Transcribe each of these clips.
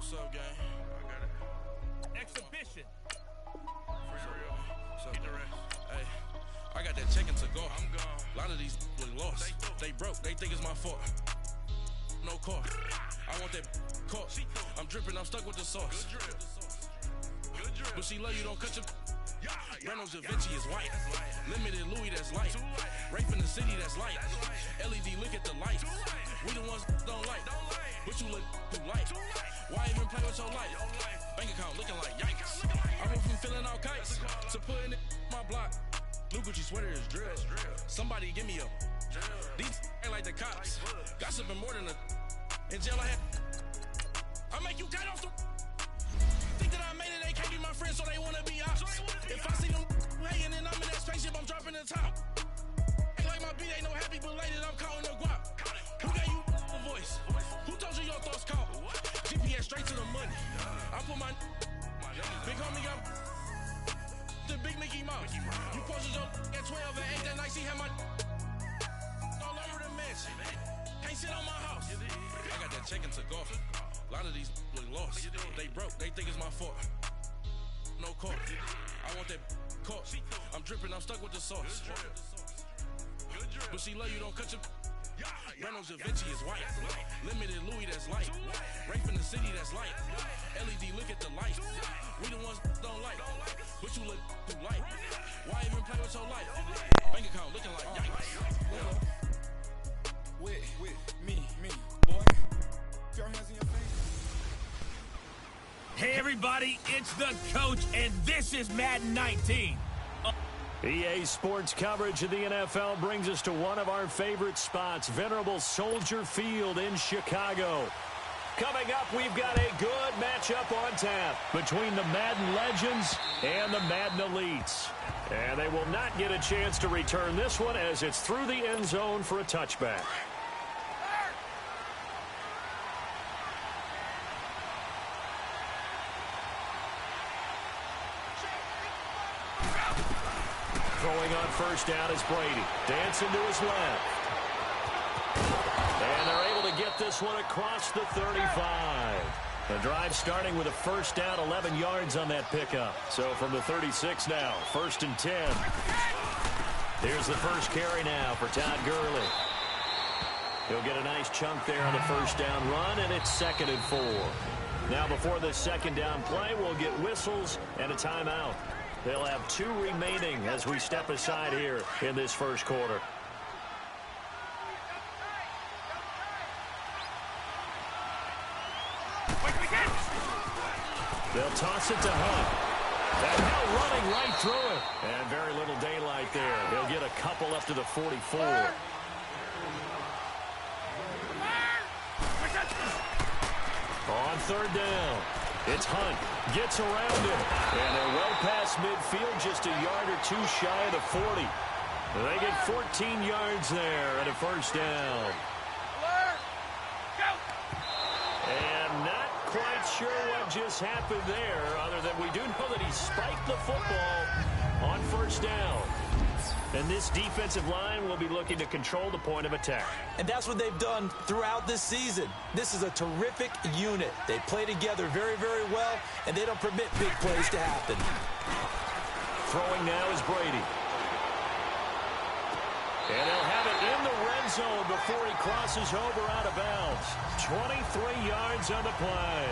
What's up, gang? I got it. Exhibition. Free to real. What's up, hey, I got that chicken to go. I'm gone. A lot of these look lost. They broke. They think it's my fault. No car. I want that caught. I'm dripping. I'm stuck with the sauce. Good drip. Good drip. But she love you. Don't cut your. Reynolds Da Vinci is white. Limited Louis, that's light. Rape in the city, that's light. LED, look at the light. We the ones don't like. But you look too light. Why even play with your life? Bank account looking like yikes. I went from feeling all kites to putting it in my block. Blue Gucci sweater is drill. Somebody give me a. These ain't like the cops. Gossiping more than a. In jail I had. I make you cut off the. Think that I made it, they can't be my friends, so they wanna be ops. If I see them hating and I'm in that spaceship, I'm dropping the top. Ain't like my beat, ain't no happy belated, I'm calling the guap. Who gave you a voice? Who told you your thoughts count? GPS straight to the money. I put my big homie got the big Mickey Mouse. You posted your at 12 and 8 that night, she had my all over the mansion. Can't sit on my house. I got that chicken to go. A lot of these look lost. They broke. They think it's my fault. No car. I want that caught. I'm dripping. I'm stuck with the sauce. But she love you. Don't cut your. Reynolds Da Vinci is white. Limited Louis, that's light. Rape in the city, that's light. LED, look at the light. We the ones don't like. But you look too light. Why even play with your life? Bank account looking like yikes. With me, boy. Your hands in your face. Hey, everybody, it's the coach, and this is Madden 19. EA Sports coverage of the NFL brings us to one of our favorite spots, venerable Soldier Field in Chicago. Coming up, we've got a good matchup on tap between the Madden Legends and the Madden Elites. And they will not get a chance to return this one as it's through the end zone for a touchback. Throwing on first down is Brady. Dancing to his left. And they're able to get this one across the 35. The drive starting with a first down, 11 yards on that pickup. So from the 36 now, 1st and 10. Here's the first carry now for Todd Gurley. He'll get a nice chunk there on the first down run, and it's 2nd and 4. Now before this second down play, we'll get whistles and a timeout. They'll have 2 remaining as we step aside here in this first quarter. They'll toss it to Hunt. And now running right through it. And very little daylight there. He'll get a couple up to the 44. On 3rd down. It's Hunt. Gets around him. And they're well past midfield, just a yard or 2 shy of the 40. They get 14 yards there and a first down. And not quite sure what just happened there, other than we do know that he spiked the football on first down. And this defensive line will be looking to control the point of attack. And that's what they've done throughout this season. This is a terrific unit. They play together very, very well, and they don't permit big plays to happen. Throwing now is Brady. And they'll have it in the red zone before he crosses over out of bounds. 23 yards on the play.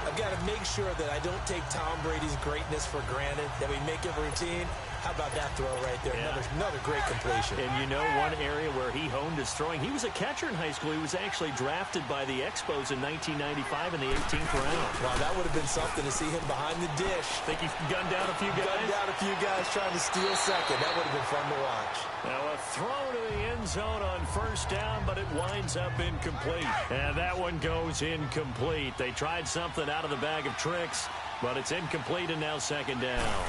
I've got to make sure that I don't take Tom Brady's greatness for granted, that we make it routine. How about that throw right there? Yeah. Another great completion. And you know one area where he honed his throwing, he was a catcher in high school. He was actually drafted by the Expos in 1995 in the 18th round. Wow, that would have been something to see him behind the dish. Think he gunned down a few guys? Gunned down a few guys trying to steal second. That would have been fun to watch. Now a throw to the end zone on first down, but it winds up incomplete. And that one goes incomplete. They tried something out of the bag of tricks, but it's incomplete and now 2nd down.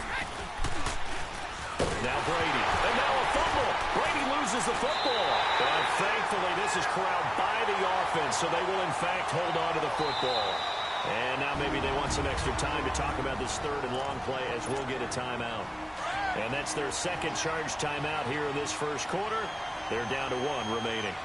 Now Brady. And now a fumble. Brady loses the football. But thankfully, this is corralled by the offense, so they will, in fact, hold on to the football. And now maybe they want some extra time to talk about this 3rd and long play as we'll get a timeout. And that's their 2nd charge timeout here in this first quarter. They're down to 1 remaining.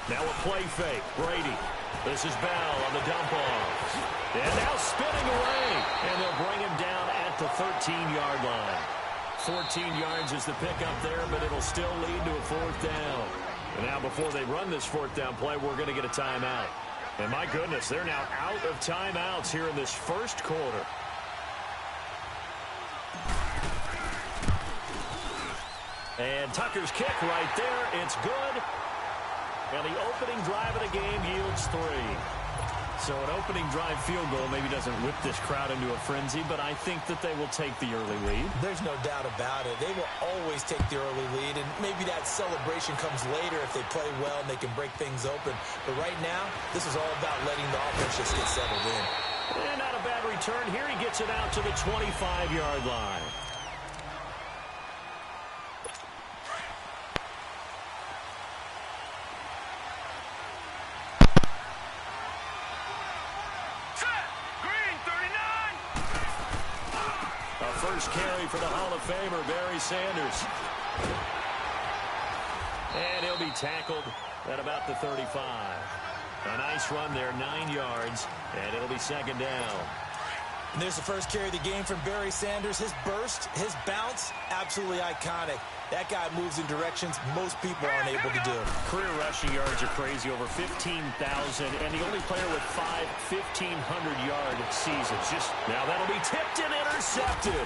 Now a play fake. Brady. This is Bell on the dump off. And now spinning away. And they'll bring him down at the 13-yard line. 14 yards is the pickup there, but it'll still lead to a fourth down. And now before they run this fourth down play, we're going to get a timeout. And my goodness, they're now out of timeouts here in this first quarter. And Tucker's kick right there. It's good. And the opening drive of the game yields 3. So an opening drive field goal maybe doesn't whip this crowd into a frenzy, but I think that they will take the early lead. There's no doubt about it. They will always take the early lead, and maybe that celebration comes later if they play well and they can break things open. But right now, this is all about letting the offense just get settled in. And not a bad return here. He gets it out to the 25-yard line. First carry for the Hall of Famer, Barry Sanders. And he'll be tackled at about the 35. A nice run there, 9 yards, and it'll be second down. And there's the first carry of the game from Barry Sanders. His burst, his bounce, absolutely iconic. That guy moves in directions most people aren't able to do. Career rushing yards are crazy, over 15,000, and the only player with 5 1,500-yard seasons. Now that'll be tipped and intercepted.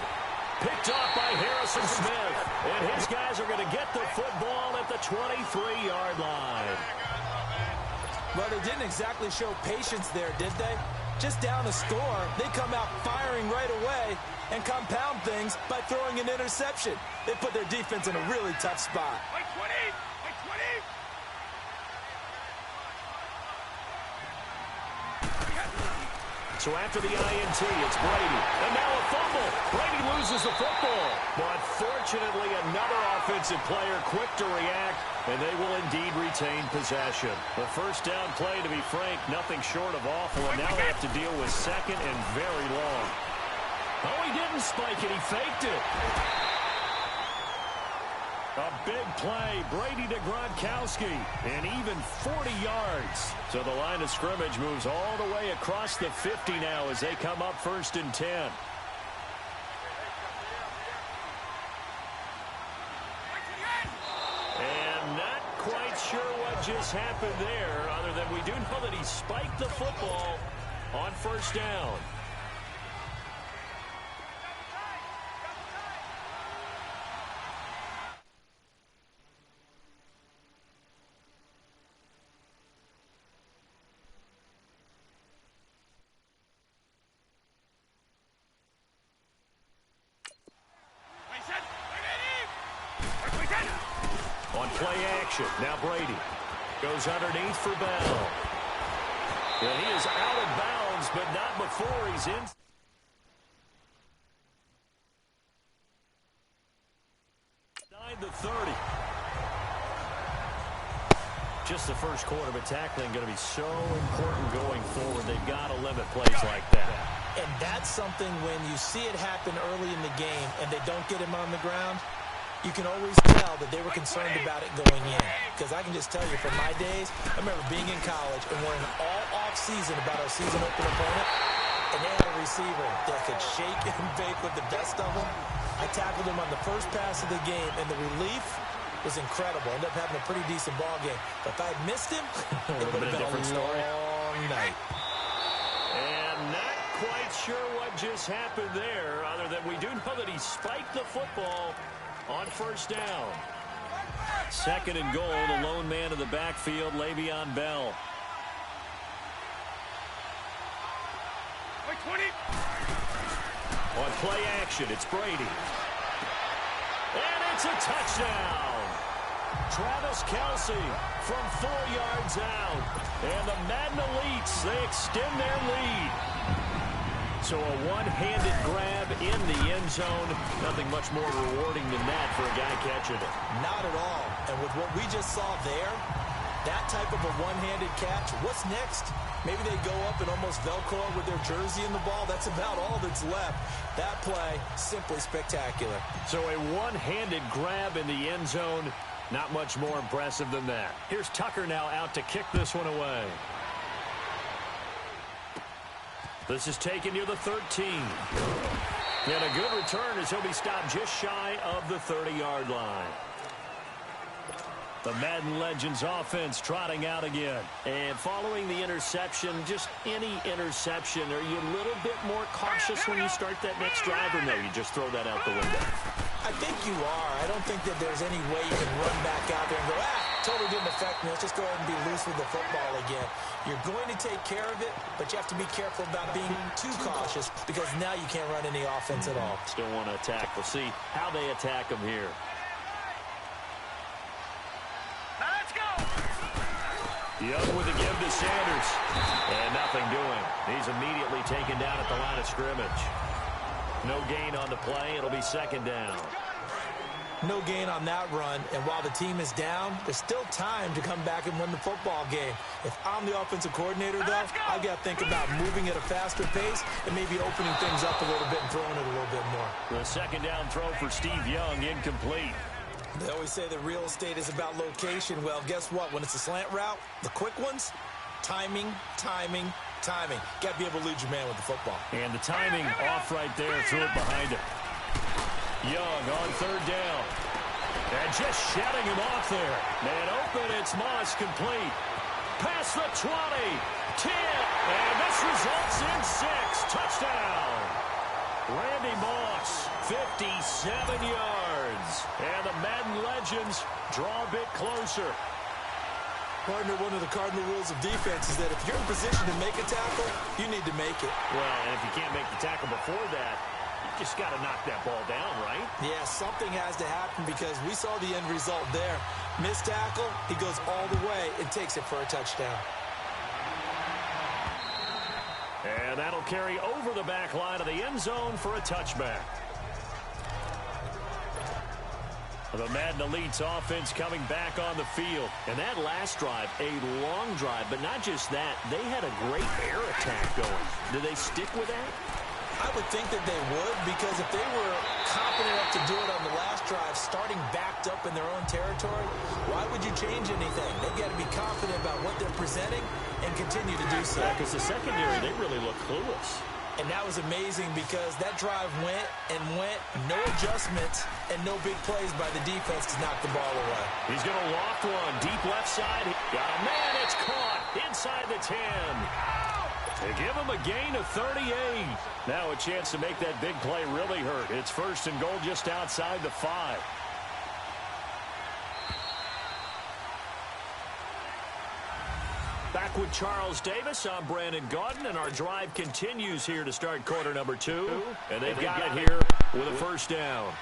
Picked off by Harrison Smith. And his guys are going to get the football at the 23-yard line. Well, they didn't exactly show patience there, did they? Just down a score, they come out firing right away and compound things by throwing an interception. They put their defense in a really tough spot. So after the INT, it's Brady. And now a fumble. Brady loses the football. But fortunately, another offensive player quick to react, and they will indeed retain possession. The first down play, to be frank, nothing short of awful, and now they have to deal with second and very long. Oh, he didn't spike it. He faked it. A big play, Brady to Gronkowski, and even 40 yards. So the line of scrimmage moves all the way across the 50 now as they come up 1st and 10. And not quite sure what just happened there, other than we do know that he spiked the football on 1st down. On play action, now Brady goes underneath for Bell. And he is out of bounds, but not before he's in. Inside the 30. Just the first quarter, but tackling going to be so important going forward. They've got to limit plays like that. And that's something when you see it happen early in the game and they don't get him on the ground, you can always tell that they were concerned about it going in. Because I can just tell you from my days, I remember being in college and worrying all off-season about our season-open opponent, and they had a receiver that could shake and bake with the best of them. I tackled him on the first pass of the game, and the relief was incredible. Ended up having a pretty decent ball game. But if I had missed him, it would have been a long night. And not quite sure what just happened there, other than we do know that he spiked the football on 1st down. 2nd and goal, the lone man in the backfield, Le'Veon Bell. On play action, it's Brady. And it's a touchdown. Travis Kelce from 4 yards out. And the Madden Elites, they extend their lead. So a one-handed grab in the end zone. Nothing much more rewarding than that for a guy catching it. Not at all. And with what we just saw there, that type of a one-handed catch, what's next? Maybe they go up and almost Velcro with their jersey in the ball. That's about all that's left. That play, simply spectacular. So a one-handed grab in the end zone. Not much more impressive than that. Here's Tucker now out to kick this one away. This is taken near the 13. And a good return as he'll be stopped just shy of the 30-yard line. The Madden Legends offense trotting out again. And following the interception, just any interception, are you a little bit more cautious when you start that next drive, or no, you just throw that out the window? I think you are. I don't think that there's any way you can run back out there and go, totally didn't affect me. Let's just go ahead and be loose with the football again. You're going to take care of it, but you have to be careful about being too cautious because now you can't run any offense at all. Still want to attack. We'll see how they attack them here. Young with a give to Sanders. And nothing doing. He's immediately taken down at the line of scrimmage. No gain on the play. It'll be second down. No gain on that run, and while the team is down, there's still time to come back and win the football game. If I'm the offensive coordinator, though, I've got to think about moving at a faster pace and maybe opening things up a little bit and throwing it a little bit more. The second down throw for Steve Young, incomplete. They always say that real estate is about location. Well, guess what? When it's a slant route, the quick ones, timing. Got to be able to lead your man with the football. And the timing off right there, threw it behind him. Young on third down. And just shutting him off there. Man open, it's Moss complete. Past the 20, 10, and this results in 6. Touchdown. Randy Moss, 57 yards. And the Madden Legends draw a bit closer. Partner, one of the cardinal rules of defense is that if you're in position to make a tackle, you need to make it. Well, and if you can't make the tackle before that, you just got to knock that ball down, right? Yeah, something has to happen because we saw the end result there. Missed tackle, he goes all the way and takes it for a touchdown. And that'll carry over the back line of the end zone for a touchback. The Madden Elite's offense coming back on the field. And that last drive, a long drive, but not just that. They had a great air attack going. Do they stick with that? I would think that they would, because if they were confident enough to do it on the last drive, starting backed up in their own territory, why would you change anything? They've got to be confident about what they're presenting and continue to do so. Yeah, because the secondary, they really look clueless. And that was amazing because that drive went, no adjustments, and no big plays by the defense to knock the ball away. He's going to loft one, deep left side. Got a man, it's caught inside the 10. They give him a gain of 38. Now a chance to make that big play really hurt. It's first and goal just outside the 5. Back with Charles Davis, I'm Brandon Gaudin, and our drive continues here to start quarter number 2. And they've got it here with a first down.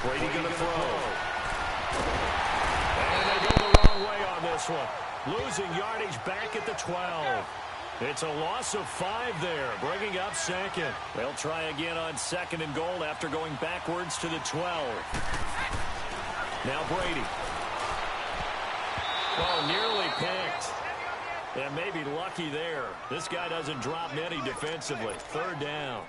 Brady going to throw. And they go the wrong way on this one. Losing yardage back at the 12. It's a loss of 5 there, bringing up second. They'll try again on second and goal after going backwards to the 12. Now Brady. Oh, nearly picked. And maybe lucky there. This guy doesn't drop many defensively. Third down.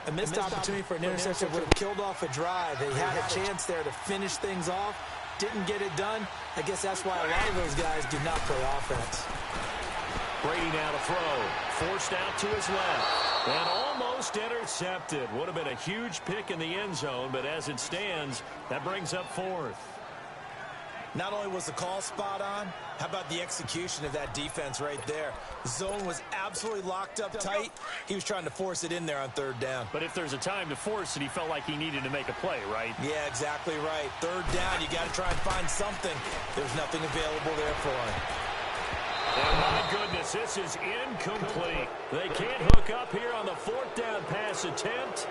A missed opportunity for an interception would have killed off a drive. They had a chance there to finish things off. Didn't get it done. I guess that's why a lot of those guys do not play offense. Brady now to throw. Forced out to his left. And almost intercepted. Would have been a huge pick in the end zone, but as it stands, that brings up 4th. Not only was the call spot on, how about the execution of that defense right there? Zone was absolutely locked up tight. He was trying to force it in there on third down. But if there's a time to force it, he felt like he needed to make a play, right? Yeah, exactly right. Third down, you got to try and find something. There's nothing available there for him. And my goodness, this is incomplete. They can't hook up here on the 4th down pass attempt.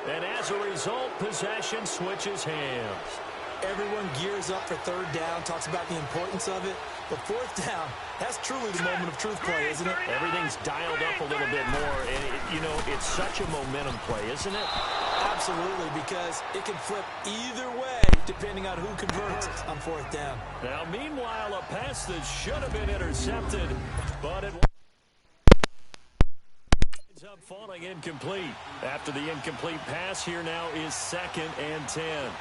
And as a result, possession switches hands. Everyone gears up for third down, talks about the importance of it. But 4th down, that's truly the moment of truth play, isn't it? Everything's dialed up a little bit more. And, it's such a momentum play, isn't it? Absolutely, because it can flip either way depending on who converts on 4th down. Now, meanwhile, a pass that should have been intercepted, but it Falling incomplete. After the incomplete pass, here now is 2nd and 10.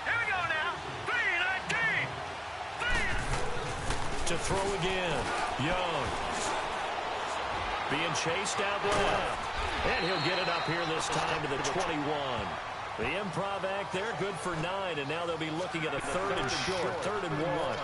Here we go now. 3-19. To throw again. Young. Being chased out left. And he'll get it up here this time to the 21. The improv act there, good for 9. And now they'll be looking at a 3rd and short. 3rd and 1.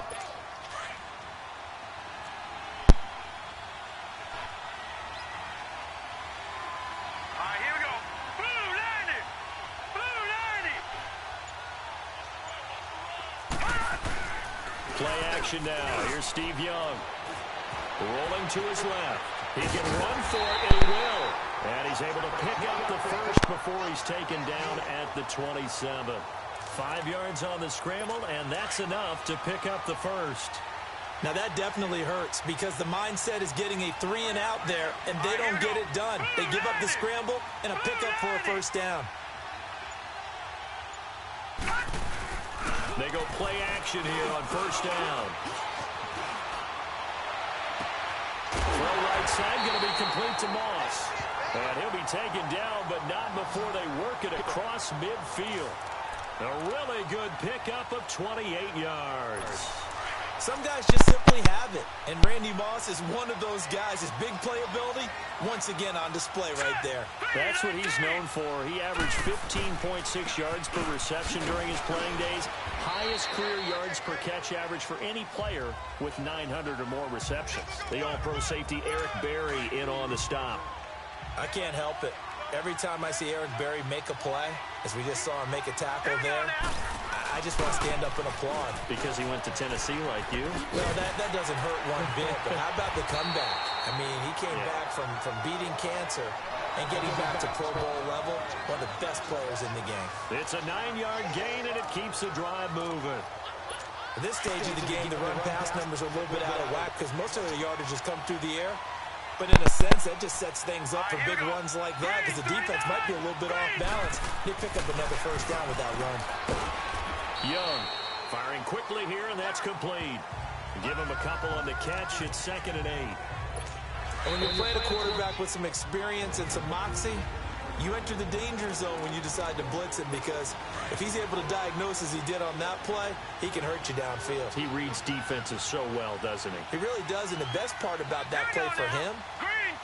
Play action now. Here's Steve Young. Rolling to his left. He can run for it, and he will. And he's able to pick up the first before he's taken down at the 27. 5 yards on the scramble, and that's enough to pick up the first. Now that definitely hurts because the mindset is getting a 3 and out there, and they don't get it done. They give up the scramble and a pickup for a first down. They go play action here on first down. Throw right side, going to be complete to Moss. And he'll be taken down, but not before they work it across midfield. A really good pickup of 28 yards. Some guys just simply have it, and Randy Moss is one of those guys. His big playability, once again on display right there. That's what he's known for. He averaged 15.6 yards per reception during his playing days. Highest career yards per catch average for any player with 900 or more receptions. The all-pro safety Eric Berry in on the stop. I can't help it. Every time I see Eric Berry make a play, as we just saw him make a tackle there, I just want to stand up and applaud. Because he went to Tennessee like you? Well, that doesn't hurt one bit, but how about the comeback? I mean, he came back from beating cancer and getting back to Pro Bowl level, one of the best players in the game. It's a 9-yard gain, and it keeps the drive moving. At this stage of the game, the run-pass numbers are a little bit out of whack because most of the yardage has come through the air. But in a sense, that just sets things up for big runs like that because the defense might be a little bit off balance. They pick up another first down with that run. Young firing quickly here, and that's complete. Give him a couple on the catch. It's 2nd and 8. And when you're playing a quarterback with some experience and some moxie, you enter the danger zone when you decide to blitz him because if he's able to diagnose as he did on that play, he can hurt you downfield. He reads defenses so well, doesn't he? He really does, and the best part about that play for him,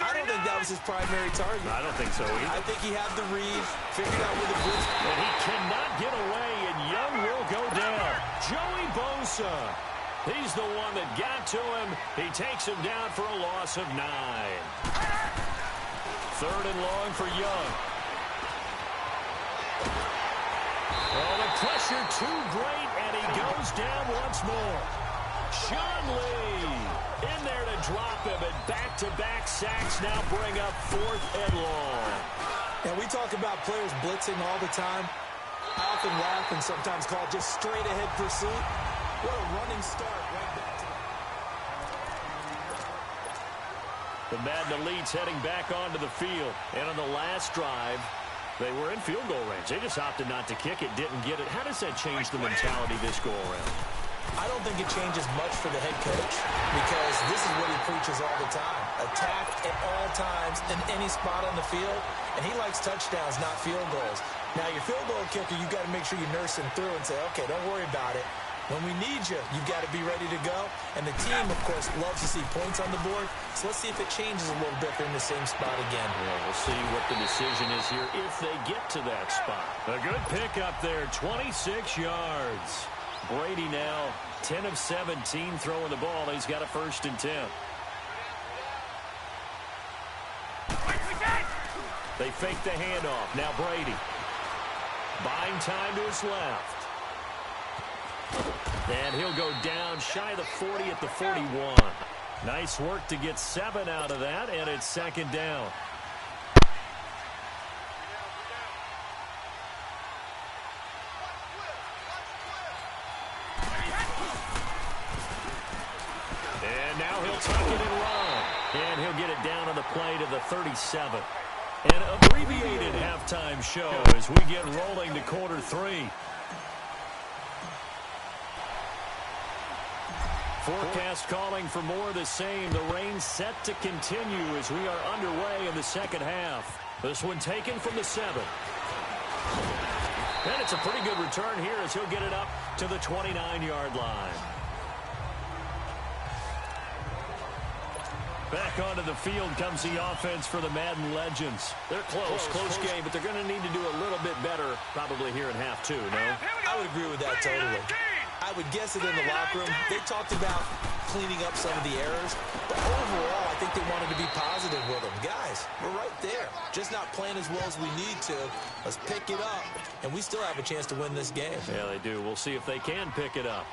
I don't think that was his primary target. I don't think so either. I think he had the read, figured out where the blitz. And he cannot get away, and Young will go down. Joey Bosa. He's the one that got to him. He takes him down for a loss of 9. 3rd and long for Young. Oh, the pressure too great, and he goes down once more. Sean Lee in there to drop him, and back-to-back sacks now bring up 4th and long. And we talk about players blitzing all the time. I often laugh and sometimes call it just straight-ahead pursuit. What a running start right back to the Madden Elites heading back onto the field. And on the last drive, they were in field goal range. They just opted not to kick it, didn't get it. How does that change the mentality this go-around? I don't think it changes much for the head coach because this is what he preaches all the time. Attack at all times in any spot on the field, and he likes touchdowns, not field goals. Now, your field goal kicker, you've got to make sure you nurse him through and say, okay, don't worry about it. When we need you, you've got to be ready to go. And the team, of course, loves to see points on the board. So let's see if it changes a little bit if they're in the same spot again. Yeah, we'll see what the decision is here if they get to that spot. A good pickup there, 26 yards. Brady now 10 of 17 throwing the ball. He's got a 1st and 10. They fake the handoff. Now Brady. Buying time to his left. And he'll go down shy of the 40 at the 41. Nice work to get 7 out of that, and it's 2nd down. And now he'll tuck it and run. And he'll get it down on the play to the 37. An abbreviated halftime show as we get rolling to quarter 3. Forecast calling for more of the same. The rain set to continue as we are underway in the second half. This one taken from the 7. And it's a pretty good return here as he'll get it up to the 29-yard line. Back onto the field comes the offense for the Madden Legends. They're close game, but they're going to need to do a little bit better probably here in half 2, no? I would agree with that totally. I would guess that in the locker room, they talked about cleaning up some of the errors, but overall, I think they wanted to be positive with them. Guys, we're right there. Just not playing as well as we need to. Let's pick it up, and we still have a chance to win this game. Yeah, they do. We'll see if they can pick it up.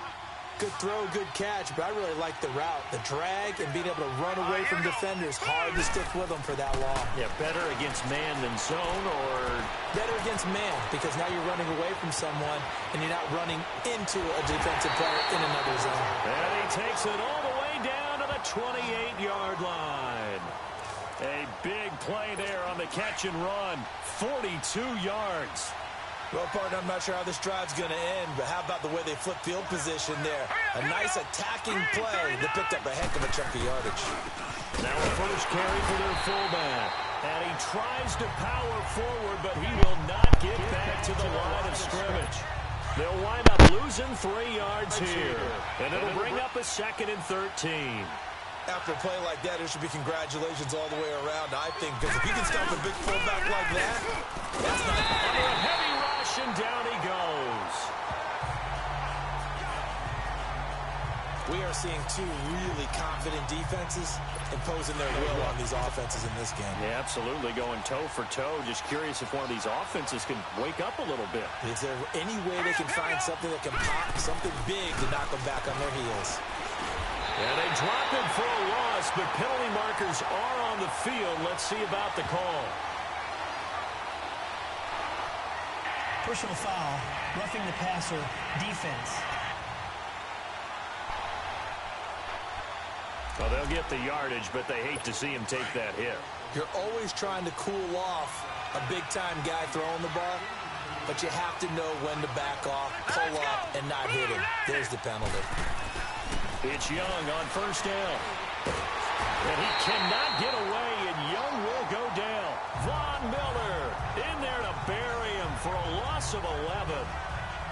Good throw, good catch, but I really like the route. The drag and being able to run away from defenders. Hard to stick with them for that long. Yeah, better against man than zone, or better against man, because now you're running away from someone and you're not running into a defensive player in another zone. And he takes it all the way down to the 28-yard line. A big play there on the catch and run. 42 yards. Well, partner, I'm not sure how this drive's going to end, but how about the way they flip field position there? A nice attacking play that picked up a heck of a chunk of yardage. Now a first carry for their fullback. And he tries to power forward, but he will not get back to the line of scrimmage. They'll wind up losing 3 yards here. And it'll bring up a 2nd and 13. After a play like that, there should be congratulations all the way around, I think, because if you can stop a big fullback like that, that's not under a heavy rush, and down he goes. We are seeing 2 really confident defenses imposing their will on these offenses in this game. Yeah, absolutely, going toe for toe. Just curious if one of these offenses can wake up a little bit. Is there any way they can find something that can pop, something big to knock them back on their heels? And they drop him for a loss, but penalty markers are on the field. Let's see about the call. Personal foul, roughing the passer, defense. Well, they'll get the yardage, but they hate to see him take that hit. You're always trying to cool off a big-time guy throwing the ball, but you have to know when to back off, pull up, and not hit him. There's the penalty. It's Young on first down. And he cannot get away, and Young will go down. Von Miller in there to bury him for a loss of 11.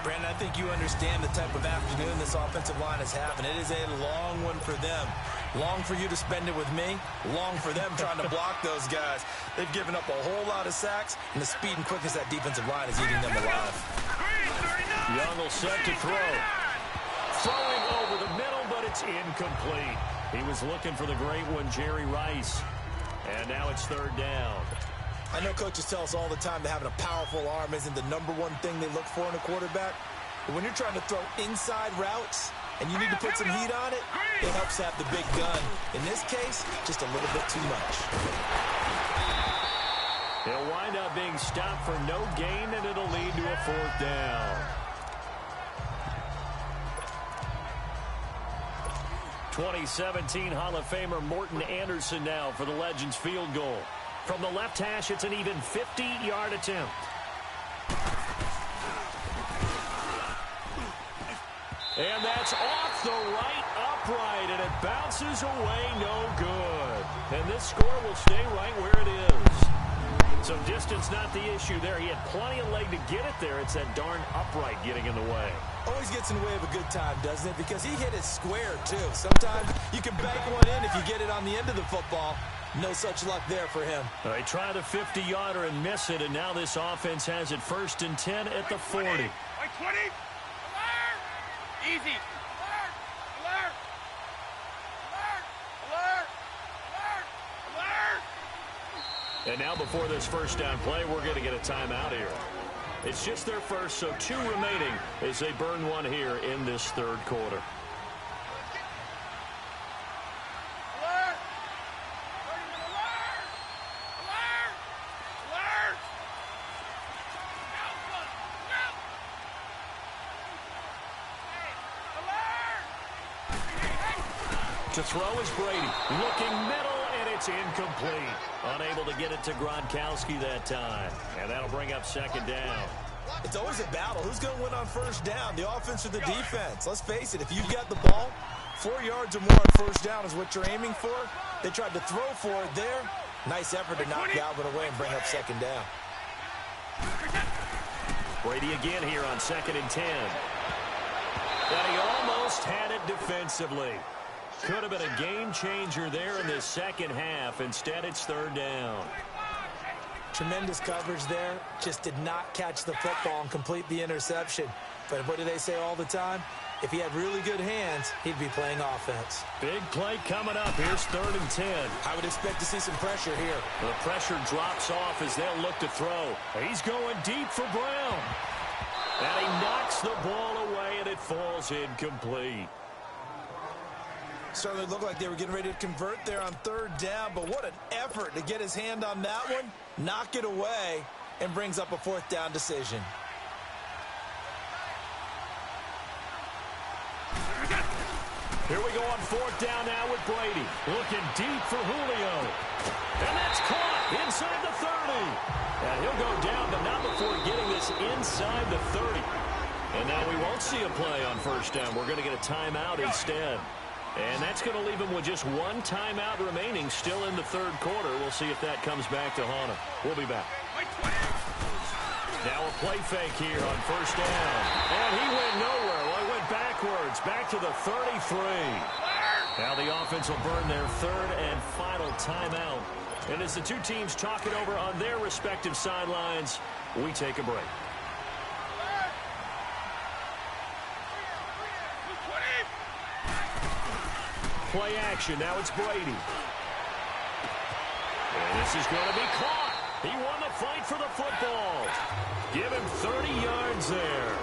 Brandon, I think you understand the type of afternoon this offensive line is having. It is a long one for them. Long for you to spend it with me. Long for them trying to block those guys. They've given up a whole lot of sacks, and the speed and quickness of that defensive line is eating them alive. Young will set to throw. Throwing over the middle, but it's incomplete. He was looking for the great one, Jerry Rice. And now it's 3rd down. I know coaches tell us all the time that having a powerful arm isn't the #1 thing they look for in a quarterback. But when you're trying to throw inside routes and you need to put some heat on it, it helps have the big gun. In this case, just a little bit too much. He'll wind up being stopped for no gain, and it'll lead to a 4th down. 2017 Hall of Famer Morton Anderson now for the Legends field goal. From the left hash, it's an even 50-yard attempt. And that's off the right upright, and it bounces away no good. And this score will stay right where it is. So distance not the issue there. He had plenty of leg to get it there. It's that darn upright getting in the way. Always gets in the way of a good time, doesn't it? Because he hit it square, too. Sometimes you can bank one in if you get it on the end of the football. No such luck there for him. They try the 50-yarder and miss it, and now this offense has it 1st and 10 at the 40. 20. Alert! Easy. Alert! Alert! Alert! Alert! Alert! And now before this first down play, we're going to get a timeout here. It's just their first, so 2 remaining as they burn one here in this 3rd quarter. To throw is Brady, looking middle, and it's incomplete. Unable to get it to Gronkowski that time. And that'll bring up 2nd down. It's always a battle. Who's going to win on 1st down, the offense or the defense? Let's face it, if you've got the ball, 4 yards or more on first down is what you're aiming for. They tried to throw for it there. Nice effort to knock Galvin away and bring up second down. Brady again here on 2nd and 10. And he almost had it defensively. Could have been a game changer there in the second half. Instead, it's 3rd down. Tremendous coverage there. Just did not catch the football and complete the interception. But what do they say all the time? If he had really good hands, he'd be playing offense. Big play coming up. Here's 3rd and 10. I would expect to see some pressure here. The pressure drops off as they'll look to throw. He's going deep for Brown. And he knocks the ball away, and it falls incomplete. Certainly looked like they were getting ready to convert there on 3rd down, but what an effort to get his hand on that one, knock it away, and brings up a 4th down decision. Here we go on 4th down now with Brady. Looking deep for Julio. And that's caught inside the 30. And he'll go down, but not before getting this inside the 30. And now we won't see a play on 1st down. We're going to get a timeout instead. And that's going to leave him with just 1 timeout remaining still in the 3rd quarter. We'll see if that comes back to haunt him. We'll be back. Now a play fake here on 1st down. And he went nowhere. Well, he went backwards, back to the 33. Now the offense will burn their 3rd and final timeout. And as the two teams talk it over on their respective sidelines, we take a break. Play action. Now it's Brady. And this is going to be caught. He won the fight for the football. Give him 30 yards there.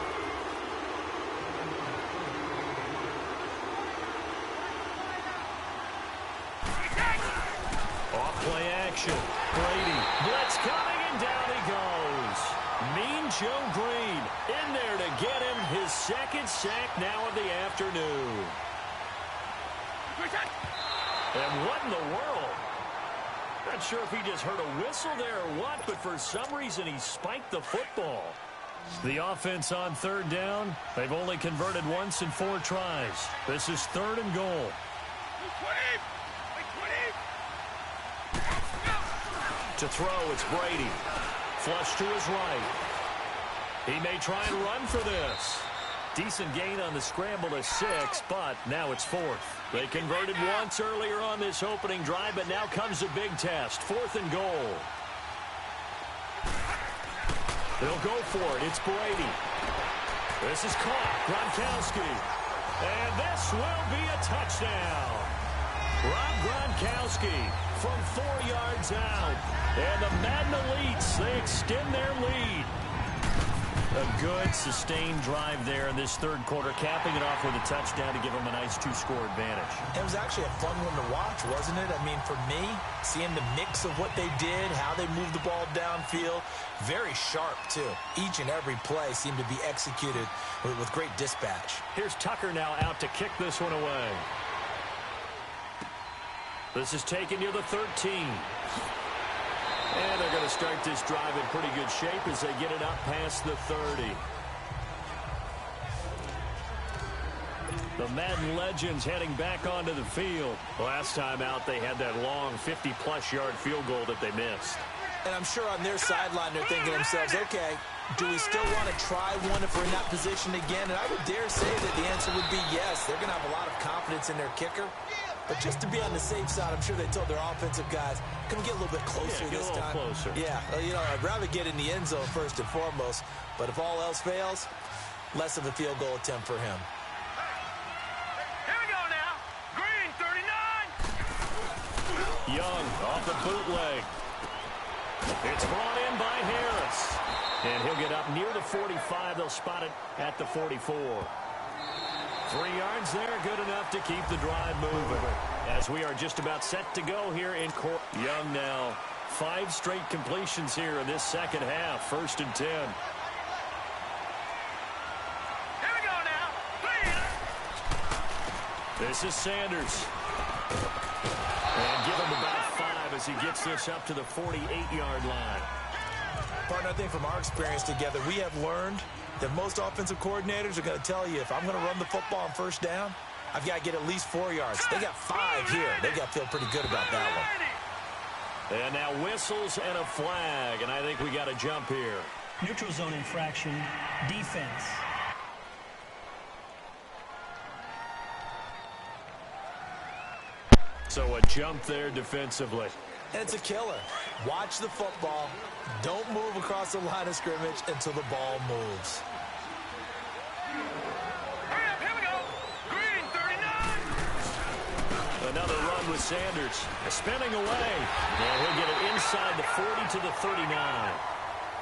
Off play action. Brady. Blitz coming, and down he goes. Mean Joe Green in there to get him his 2nd sack now of the afternoon. And what in the world? Not sure if he just heard a whistle there or what, but for some reason he spiked the football. The offense on 3rd down, they've only converted once in 4 tries. This is 3rd and goal. To throw, it's Brady. Flush to his right. He may try and run for this. Decent gain on the scramble to 6, but now it's 4th. They converted once earlier on this opening drive, but now comes a big test. 4th and goal. They'll go for it. It's Brady. This is caught. Gronkowski. And this will be a touchdown. Rob Gronkowski from 4 yards out. And the Madden Elites, they extend their lead. A good, sustained drive there in this 3rd quarter, capping it off with a touchdown to give them a nice 2-score advantage. It was actually a fun one to watch, wasn't it? I mean, for me, seeing the mix of what they did, how they moved the ball downfield, very sharp, too. Each and every play seemed to be executed with great dispatch. Here's Tucker now out to kick this one away. This is taken near the 13. And they're going to start this drive in pretty good shape as they get it up past the 30. The Madden legends heading back onto the field. Last time out, they had that long 50-plus yard field goal that they missed. And I'm sure on their sideline, they're thinking to themselves, okay, do we still want to try one if we're in that position again? And I would dare say that the answer would be yes. They're going to have a lot of confidence in their kicker. But just to be on the safe side, I'm sure they told their offensive guys, can we get a little bit closer this time? Closer. Yeah, well, you know, I'd rather get in the end zone first and foremost. But if all else fails, less of a field goal attempt for him. Here we go now. Green, 39. Young off the bootleg. It's brought in by Harris. And he'll get up near the 45. They'll spot it at the 44. 3 yards there, good enough to keep the drive moving. As we are just about set to go here in court. Young now, 5 straight completions here in this second half. 1st and 10. Here we go now. Playin. This is Sanders. And give him about 5 as he gets this up to the 48-yard line. Partner, I think from our experience together, we have learned that most offensive coordinators are going to tell you, if I'm going to run the football on 1st down, I've got to get at least 4 yards. They got 5 here. They got to feel pretty good about that one. And now whistles and a flag, and I think we got a jump here. Neutral zone infraction, defense. So a jump there defensively. And it's a killer. Watch the football. Don't move across the line of scrimmage until the ball moves. Here we go. Green 39. Another run with Sanders. Spinning away. And he'll get it inside the 40 to the 39.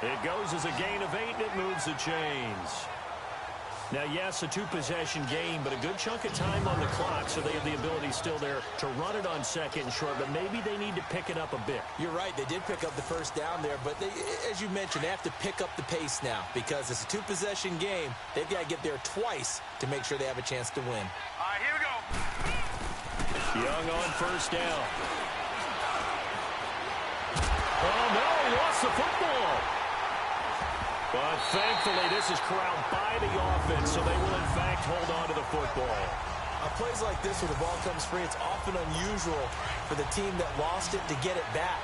It goes as a gain of 8, and it moves the chains. Now, yes, a 2-possession game, but a good chunk of time on the clock, so they have the ability still there to run it on second and short, but maybe they need to pick it up a bit. You're right. They did pick up the first down there, but they, as you mentioned, they have to pick up the pace now because it's a 2-possession game. They've got to get there twice to make sure they have a chance to win. All right, here we go. Young on first down. Oh, no, he lost the football. But thankfully, this is corralled by the offense, so they will, in fact, hold on to the football. On plays like this where the ball comes free, it's often unusual for the team that lost it to get it back.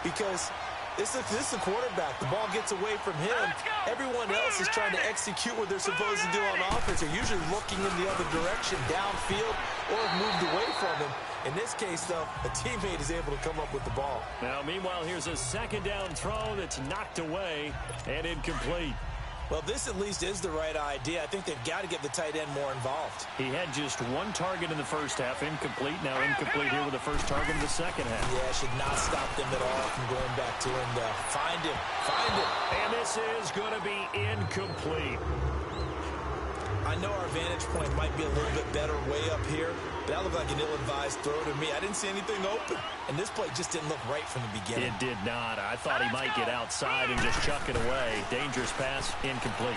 Because this is the quarterback. The ball gets away from him. Everyone else is trying to execute what they're supposed to do on offense. They're usually looking in the other direction, downfield, or have moved away from him. In this case, though, a teammate is able to come up with the ball. Now, meanwhile, here's a second down throw that's knocked away and incomplete. Well, this at least is the right idea. I think they've got to get the tight end more involved. He had just 1 target in the first half, incomplete. Now incomplete here with the first target in the second half. Yeah, should not stop them at all from going back to him. Find him. Find him. And this is going to be incomplete. I know our vantage point might be a little bit better way up here, but that looked like an ill-advised throw to me. I didn't see anything open, and this play just didn't look right from the beginning. It did not. I thought he might get outside and just chuck it away. Dangerous pass, incomplete.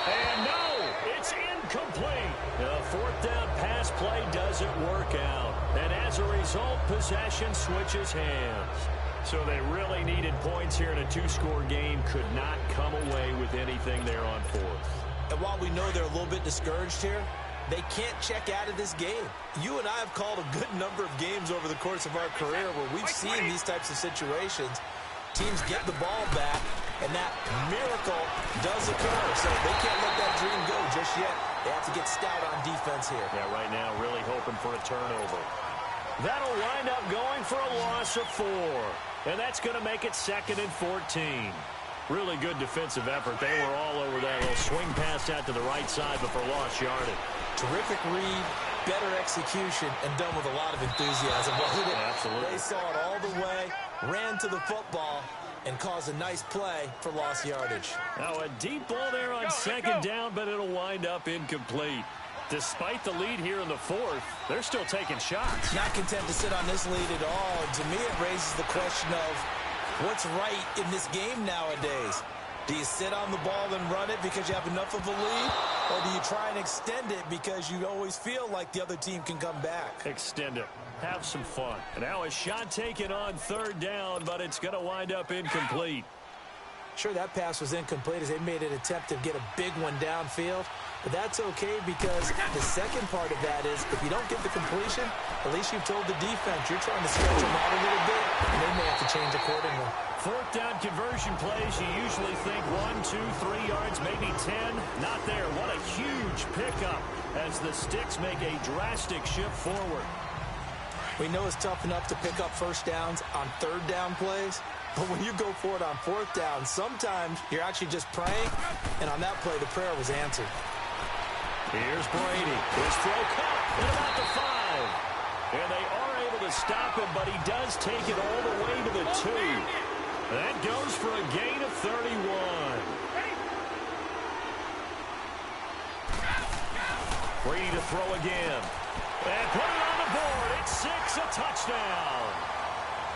And no, it's incomplete. The 4th down pass play doesn't work out. And as a result, possession switches hands. So they really needed points here in a 2-score game. Could not come away with anything there on 4th. And while we know they're a little bit discouraged here, they can't check out of this game. You and I have called a good number of games over the course of our career where we've seen these types of situations. Teams get the ball back, and that miracle does occur. So they can't let that dream go just yet. They have to get stout on defense here. Yeah, right now really hoping for a turnover. That'll wind up going for a loss of 4. And that's going to make it 2nd and 14. Really good defensive effort. They were all over that little swing pass out to the right side before lost yardage. Terrific read, better execution, and done with a lot of enthusiasm. Absolutely. They saw it all the way, ran to the football, and caused a nice play for lost yardage. Now a deep ball there on second down, but it'll wind up incomplete. Despite the lead here in the 4th, they're still taking shots. Not content to sit on this lead at all. And to me, it raises the question of what's right in this game nowadays. Do you sit on the ball and run it because you have enough of a lead? Or do you try and extend it because you always feel like the other team can come back? Extend it. Have some fun. And now a shot taken on 3rd down, but it's going to wind up incomplete. Sure, that pass was incomplete as they made an attempt to get a big one downfield. But that's okay because the second part of that is if you don't get the completion, at least you've told the defense you're trying to stretch them out a little bit, and they may have to change accordingly. 4th down conversion plays, you usually think 1, 2, 3 yards, maybe 10. Not there. What a huge pickup as the Sticks make a drastic shift forward. We know it's tough enough to pick up first downs on 3rd down plays, but when you go for it on 4th down, sometimes you're actually just praying, and on that play, the prayer was answered. Here's Brady. His throw caught at about the 5. And they are able to stop him, but he does take it all the way to the 2. That goes for a gain of 31. Brady to throw again. And put it on the board. It's 6, a touchdown.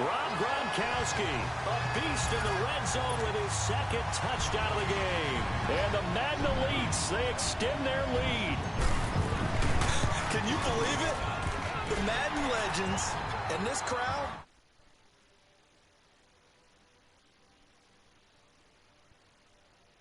Rob Gronkowski, a beast in the red zone with his 2nd touchdown of the game. And the Madden Elites, they extend their lead. Can you believe it? The Madden legends and this crowd